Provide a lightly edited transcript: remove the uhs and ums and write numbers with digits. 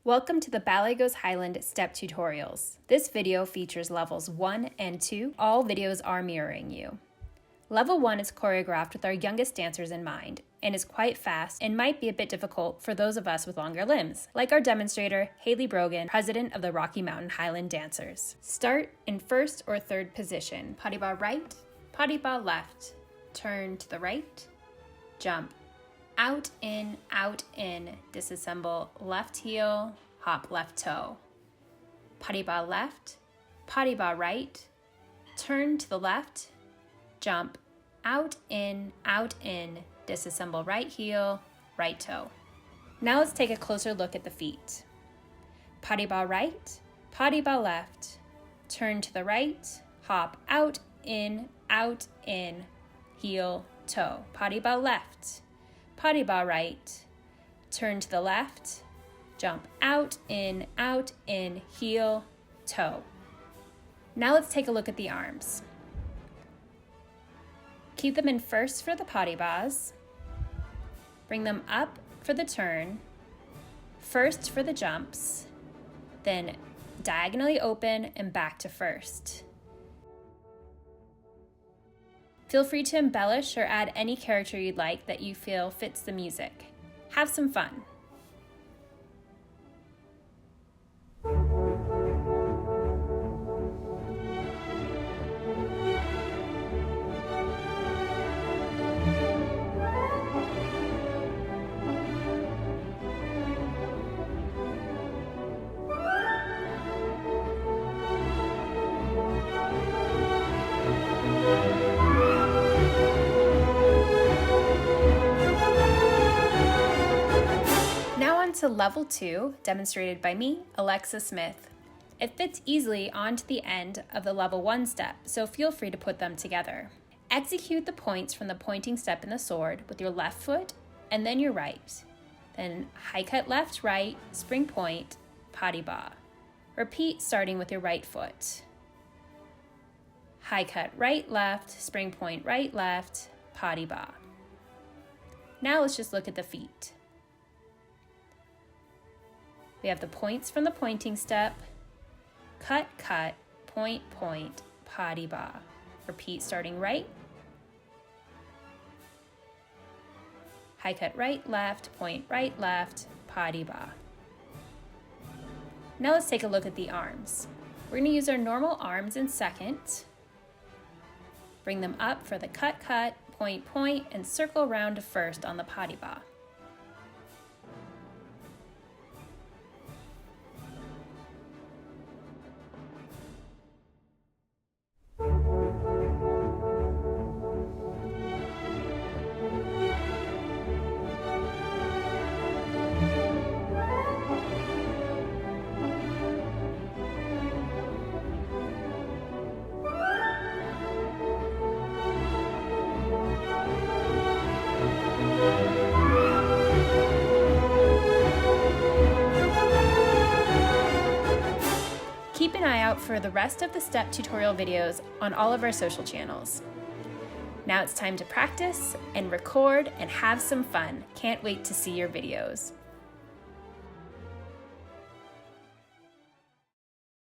Welcome to the Ballet Goes Highland step tutorials. This video features levels 1 and 2. All videos are mirroring you. Level 1 is choreographed with our youngest dancers in mind and is quite fast and might be a bit difficult for those of us with longer limbs, like our demonstrator, Haley Brogan, president of the Rocky Mountain Highland Dancers. Start in first or third position. Pas de pas right, pas de pas left. Turn to the right, jump. Out, in, disassemble, left heel, hop left toe. Pas de pas left, pas de pas right, turn to the left, jump, out, in, disassemble right heel, right toe. Now let's take a closer look at the feet. Pas de pas right, pas de pas left, turn to the right, hop, out, in, heel, toe. Pas de pas left, pas de pas right, turn to the left, jump out, in, heel, toe. Now let's take a look at the arms. Keep them in first for the pas de pas, bring them up for the turn, first for the jumps, then diagonally open and back to first. Feel free to embellish or add any character you'd like that you feel fits the music. Have some fun. To level 2, demonstrated by me, Alexa Smith. It fits easily onto the end of the level 1 step, so feel free to put them together. Execute the points from the pointing step in the sword with your left foot and then your right. Then high cut left, right, spring point, pas de pas. Repeat starting with your right foot. High cut right, left, spring point right, left, pas de pas. Now let's just look at the feet. We have the points from the pointing step, cut, point, pas de pas. Repeat starting right, high cut right, left, point right, left, pas de pas. Now let's take a look at the arms. We're going to use our normal arms in second, bring them up for the cut, point, and circle around to first on the pas de pas. Keep an eye out for the rest of the step tutorial videos on all of our social channels. Now it's time to practice and record and have some fun. Can't wait to see your videos.